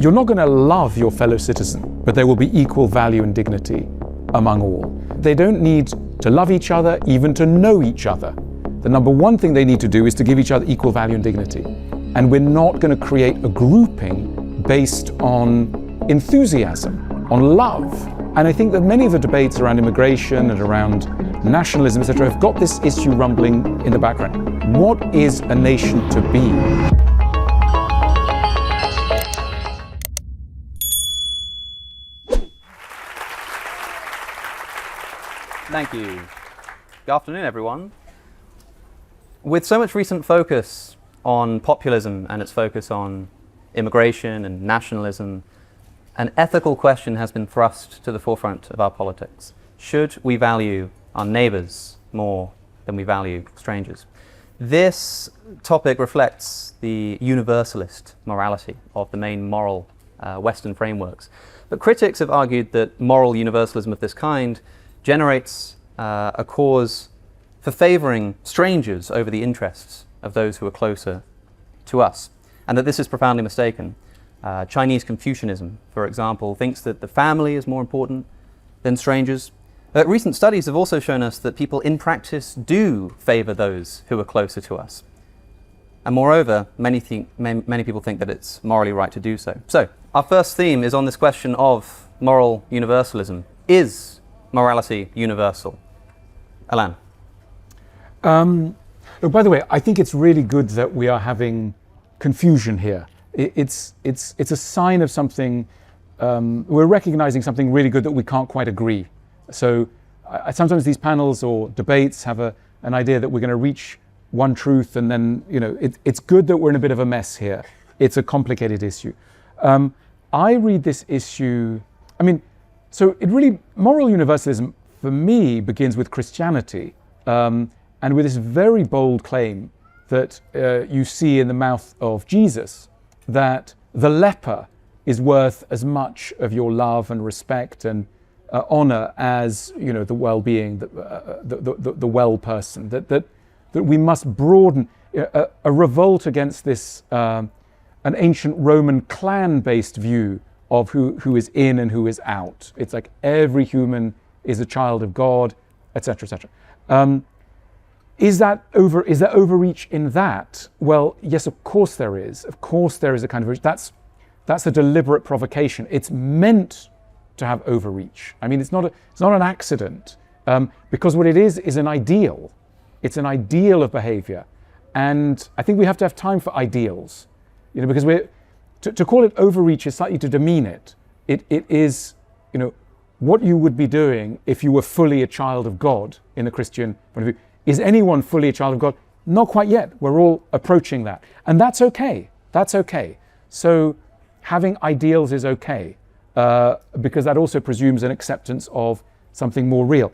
you're not going to love your fellow citizen, but there will be equal value and dignity among all. They don't need to love each other, even to know each other. The number one thing they need to do is to give each other equal value and dignity. And we're not going to create a grouping based on enthusiasm, on love. And I think that many of the debates around immigration and around nationalism, etc., have got this issue rumbling in the background. What is a nation to be? Thank you. Good afternoon, everyone. With so much recent focus on populism and its focus on immigration and nationalism, an ethical question has been thrust to the forefront of our politics. Should we value our neighbours more than we value strangers? This topic reflects the universalist morality of the main moral Western frameworks. But critics have argued that moral universalism of this kind generates a cause for favouring strangers over the interests of those who are closer to us, and that this is profoundly mistaken. Chinese Confucianism, for example, thinks that the family is more important than strangers. Recent studies have also shown us that people in practice do favour those who are closer to us. And moreover, many people think that it's morally right to do so. So, our first theme is on this question of moral universalism. Is morality universal? Alain. Look, by the way, I think it's really good that we are having confusion here. It's a sign of something, we're recognizing something really good that we can't quite agree. So sometimes these panels or debates have an idea that we're going to reach one truth, and then, you know, it's good that we're in a bit of a mess here. It's a complicated issue. I read this issue, so moral universalism for me begins with Christianity, and with this very bold claim that you see in the mouth of Jesus, that the leper is worth as much of your love and respect and honor as, you know, the well-being, the well person. That we must broaden a revolt against this an ancient Roman clan-based view of who is in and who is out. It's like every human is a child of God, etc., etc. Is there overreach in that? Well, yes, of course there is. Of course there is a kind of, that's a deliberate provocation. It's meant to have overreach. It's not an accident, because what it is an ideal. It's an ideal of behavior, and I think we have to have time for ideals, you know, because to call it overreach is slightly to demean it. It is, you know, what you would be doing if you were fully a child of God in the Christian point of view. Is anyone fully a child of God? Not quite yet. We're all approaching that. And that's okay. That's okay. So having ideals is okay, because that also presumes an acceptance of something more real.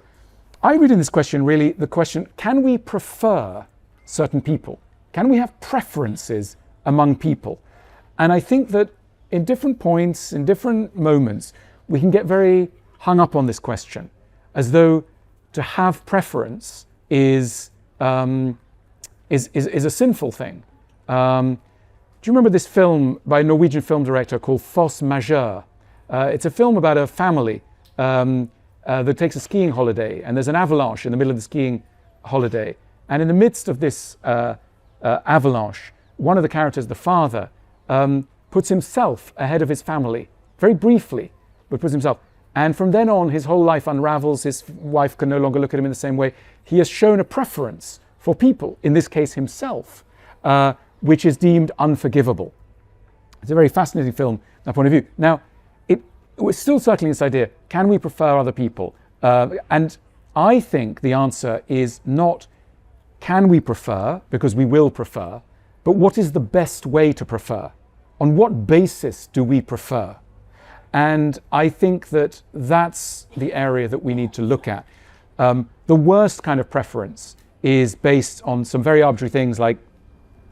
I read in this question really the question, can we prefer certain people? Can we have preferences among people? And I think that in different points, in different moments, we can get very hung up on this question, as though to have preference is a sinful thing. Do you remember this film by a Norwegian film director called Force Majeure? It's a film about a family that takes a skiing holiday, and there's an avalanche in the middle of the skiing holiday. And in the midst of this avalanche, one of the characters, the father, puts himself ahead of his family, very briefly, but puts himself. And from then on, his whole life unravels. His wife can no longer look at him in the same way. He has shown a preference for people, in this case himself, which is deemed unforgivable. It's a very fascinating film from that point of view. Now, we're still circling this idea, can we prefer other people? And I think the answer is not can we prefer, because we will prefer, but what is the best way to prefer? On what basis do we prefer? And I think that that's the area that we need to look at. The worst kind of preference is based on some very arbitrary things, like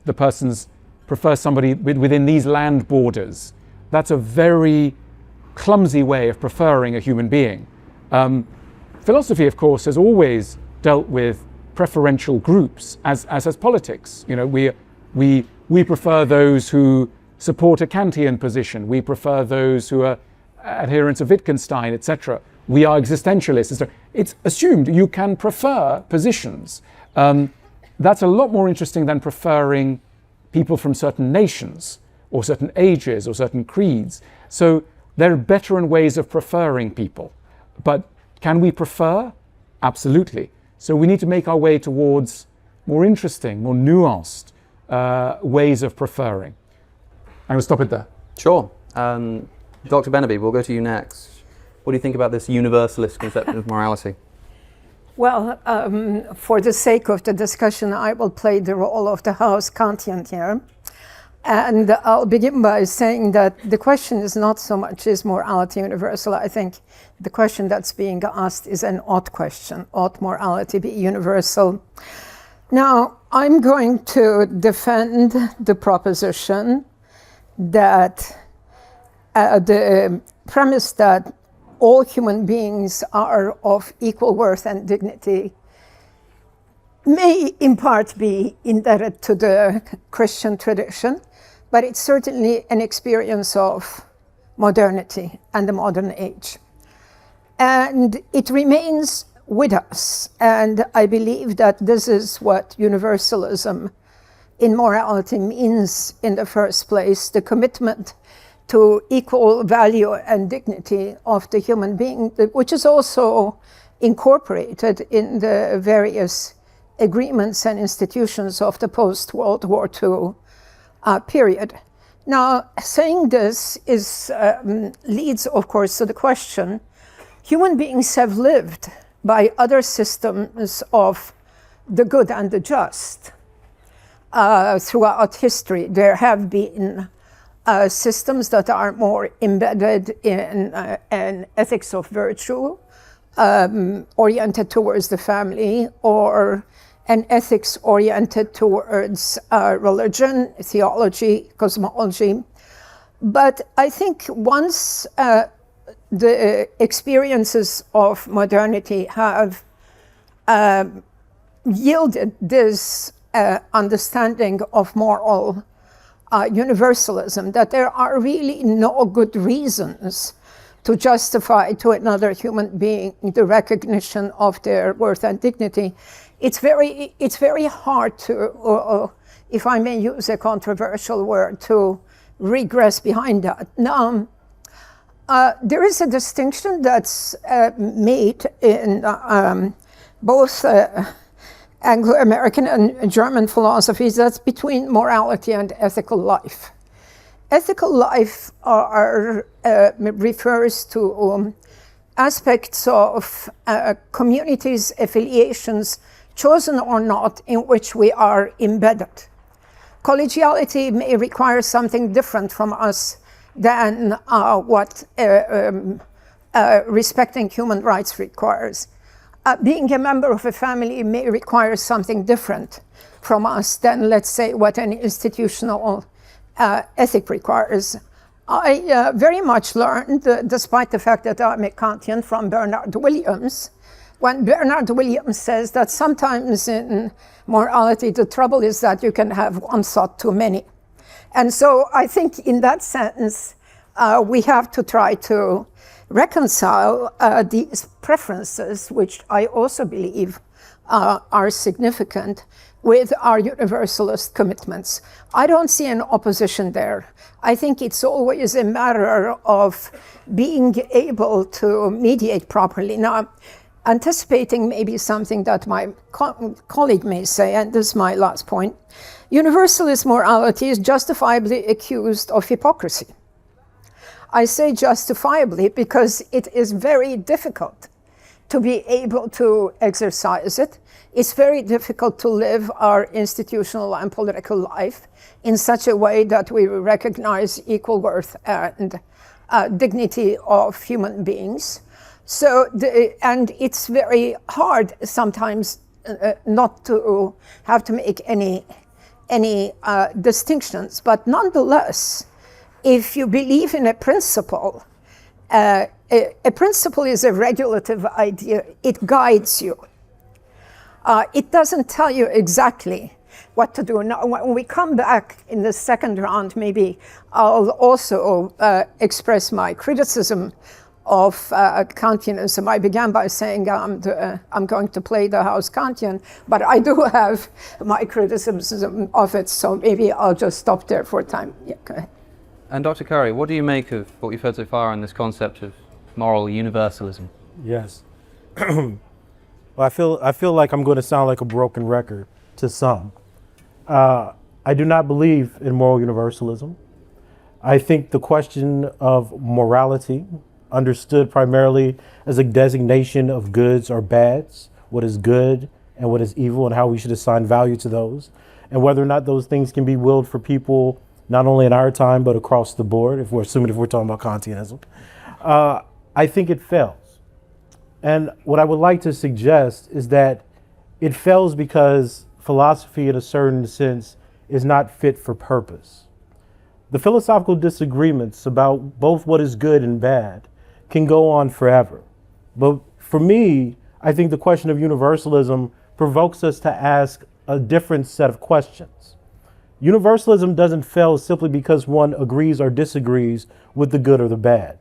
the person's prefers somebody within these land borders. That's a very clumsy way of preferring a human being. Philosophy, of course, has always dealt with preferential groups, as has politics. You know, we prefer those who support a Kantian position. We prefer those who are adherents of Wittgenstein, etc. We are existentialists. It's assumed you can prefer positions. That's a lot more interesting than preferring people from certain nations or certain ages or certain creeds. So there are better ways of preferring people. But can we prefer? Absolutely. So we need to make our way towards more interesting, more nuanced ways of preferring. I will stop it there. Sure. Dr. Benhabib, we'll go to you next. What do you think about this universalist conception of morality? Well, for the sake of the discussion, I will play the role of the house Kantian here. And I'll begin by saying that the question is not so much is morality universal. I think the question that's being asked is an ought question. Ought morality be universal? Now, I'm going to defend the proposition that the premise that all human beings are of equal worth and dignity may in part be indebted to the Christian tradition, but it's certainly an experience of modernity and the modern age. And it remains with us. And I believe that this is what universalism in morality means in the first place, the commitment to equal value and dignity of the human being, which is also incorporated in the various agreements and institutions of the post-World War II period. Now, saying this leads, of course, to the question, human beings have lived by other systems of the good and the just throughout history. There have been systems that are more embedded in an ethics of virtue, oriented towards the family, or an ethics oriented towards religion, theology, cosmology. But I think once the experiences of modernity have yielded this understanding of moral universalism, that there are really no good reasons to justify to another human being the recognition of their worth and dignity. It's very hard to, if I may use a controversial word, to regress behind that. Now, there is a distinction that's made in both Anglo-American and German philosophies, that's between morality and ethical life. Ethical life refers to aspects of communities, affiliations, chosen or not, in which we are embedded. Collegiality may require something different from us than what respecting human rights requires. Being a member of a family may require something different from us than, let's say, what an institutional ethic requires. I very much learned, despite the fact that I'm a Kantian, from Bernard Williams, when Bernard Williams says that sometimes in morality the trouble is that you can have one thought too many. And so I think in that sense we have to try to reconcile these preferences, which I also believe are significant, with our universalist commitments. I don't see an opposition there. I think it's always a matter of being able to mediate properly. Now, anticipating maybe something that my colleague may say, and this is my last point, universalist morality is justifiably accused of hypocrisy. I say justifiably because it is very difficult to be able to exercise it. It's very difficult to live our institutional and political life in such a way that we recognize equal worth and dignity of human beings. So, and it's very hard sometimes not to have to make any distinctions, but nonetheless, if you believe in a principle, a principle is a regulative idea. It guides you. It doesn't tell you exactly what to do. Now, when we come back in the second round, maybe I'll also express my criticism of Kantianism. I began by saying I'm going to play the house Kantian, but I do have my criticism of it, so maybe I'll just stop there for time. Yeah, go ahead. And Dr. Curry, what do you make of what you've heard so far on this concept of moral universalism? Yes. Well, I feel like I'm going to sound like a broken record to some. I do not believe in moral universalism. I think the question of morality, understood primarily as a designation of goods or bads, what is good and what is evil, and how we should assign value to those, and whether or not those things can be willed for people not only in our time but across the board, if we're talking about Kantianism. I think it fails. And what I would like to suggest is that it fails because philosophy, in a certain sense, is not fit for purpose. The philosophical disagreements about both what is good and bad can go on forever. But for me, I think the question of universalism provokes us to ask a different set of questions. Universalism doesn't fail simply because one agrees or disagrees with the good or the bad.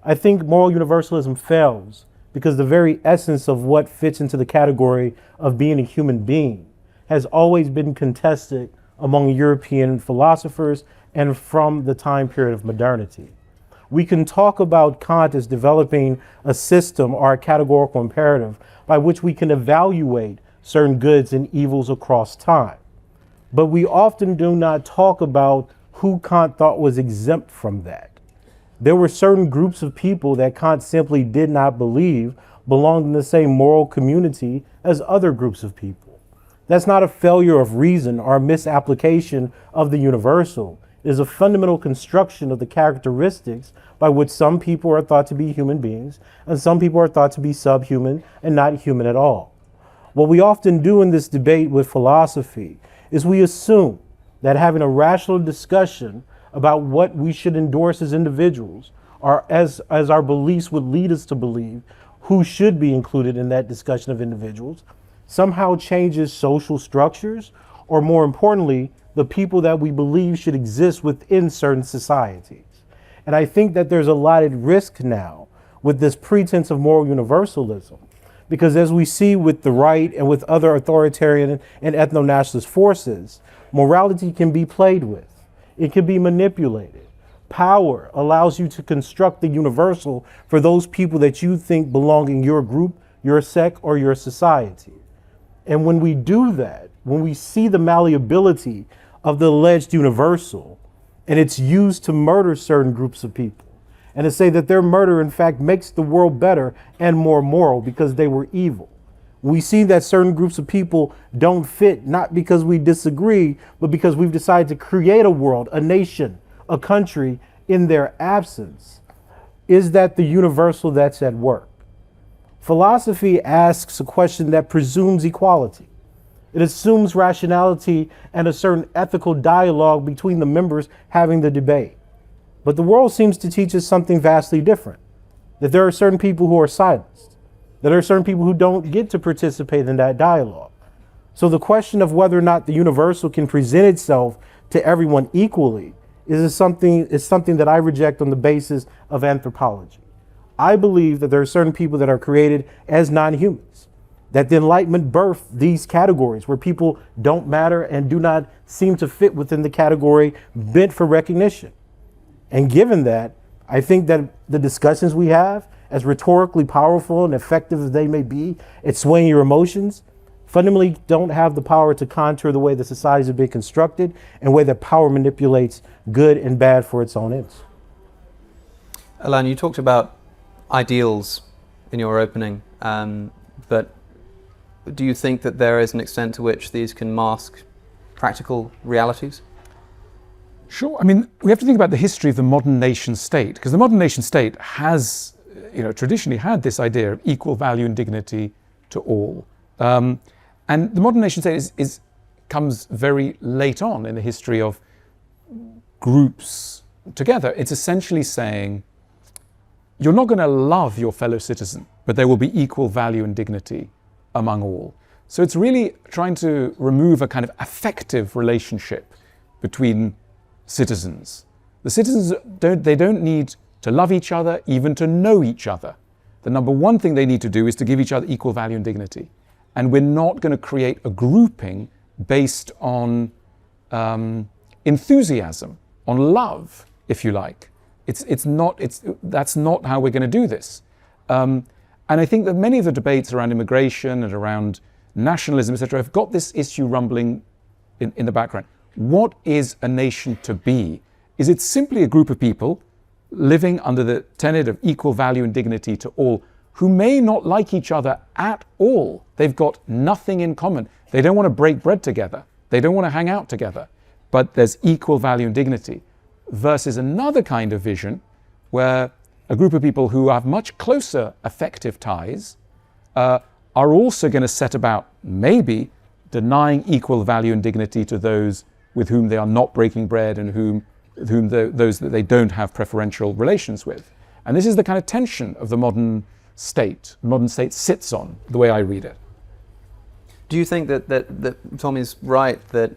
I think moral universalism fails because the very essence of what fits into the category of being a human being has always been contested among European philosophers and from the time period of modernity. We can talk about Kant as developing a system or a categorical imperative by which we can evaluate certain goods and evils across time. But we often do not talk about who Kant thought was exempt from that. There were certain groups of people that Kant simply did not believe belonged in the same moral community as other groups of people. That's not a failure of reason or a misapplication of the universal. It is a fundamental construction of the characteristics by which some people are thought to be human beings and some people are thought to be subhuman and not human at all. What we often do in this debate with philosophy is we assume that having a rational discussion about what we should endorse as individuals, or as our beliefs would lead us to believe who should be included in that discussion of individuals, somehow changes social structures, or more importantly, the people that we believe should exist within certain societies. And I think that there's a lot at risk now with this pretense of moral universalism, because as we see with the right and with other authoritarian and ethno-nationalist forces, morality can be played with. It can be manipulated. Power allows you to construct the universal for those people that you think belong in your group, your sect, or your society. And when we do that, when we see the malleability of the alleged universal, and it's used to murder certain groups of people, and to say that their murder, in fact, makes the world better and more moral because they were evil. We see that certain groups of people don't fit, not because we disagree, but because we've decided to create a world, a nation, a country in their absence. Is that the universal that's at work? Philosophy asks a question that presumes equality. It assumes rationality and a certain ethical dialogue between the members having the debate. But the world seems to teach us something vastly different, that there are certain people who are silenced, that there are certain people who don't get to participate in that dialogue. So the question of whether or not the universal can present itself to everyone equally is something that I reject on the basis of anthropology. I believe that there are certain people that are created as non-humans, that the Enlightenment birthed these categories where people don't matter and do not seem to fit within the category meant for recognition. And given that, I think that the discussions we have, as rhetorically powerful and effective as they may be at swaying your emotions, fundamentally don't have the power to contour the way the societies have been constructed and the way that power manipulates good and bad for its own ends. Alain, you talked about ideals in your opening, but do you think that there is an extent to which these can mask practical realities? Sure. I mean, we have to think about the history of the modern nation state, because the modern nation state has, traditionally had this idea of equal value and dignity to all. And the modern nation state comes very late on in the history of groups together. It's essentially saying, you're not going to love your fellow citizen, but there will be equal value and dignity among all. So it's really trying to remove a kind of affective relationship between citizens. The citizens don't need to love each other, even to know each other. The number one thing they need to do is to give each other equal value and dignity. And we're not going to create a grouping based on enthusiasm, on love, if you like. That's not how we're going to do this. And I think that many of the debates around immigration and around nationalism, etc., have got this issue rumbling in the background. What is a nation to be? Is it simply a group of people living under the tenet of equal value and dignity to all, who may not like each other at all? They've got nothing in common. They don't want to break bread together. They don't want to hang out together. But there's equal value and dignity. Versus another kind of vision where a group of people who have much closer affective ties are also going to set about maybe denying equal value and dignity to those with whom they are not breaking bread and those that they don't have preferential relations with. And this is the kind of tension of the modern state. The modern state sits on, the way I read it. Do you think that Tommy's right, that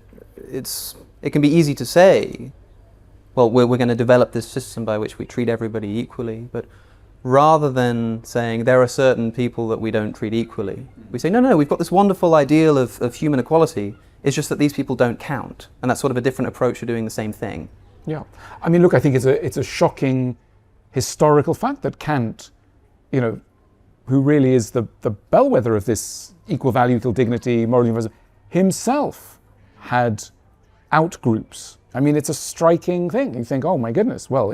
it can be easy to say, well, we're going to develop this system by which we treat everybody equally, but rather than saying there are certain people that we don't treat equally, we say, no, we've got this wonderful ideal of human equality, it's just that these people don't count. And that's sort of a different approach to doing the same thing. Yeah. I mean, look, I think it's a shocking historical fact that Kant, who really is the bellwether of this equal value, equal dignity, moral universalism, himself had outgroups. I mean, it's a striking thing. You think, oh my goodness, well,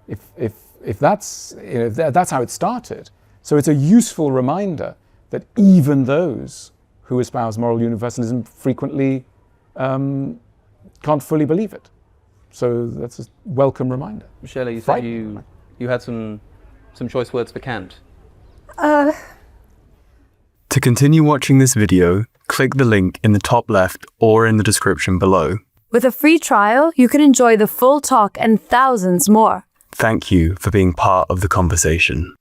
if that's that's how it started. So it's a useful reminder that even those who espouse moral universalism frequently can't fully believe it. So that's a welcome reminder. Seyla, you said you had some choice words for Kant. To continue watching this video, click the link in the top left or in the description below. With a free trial, you can enjoy the full talk and thousands more. Thank you for being part of the conversation.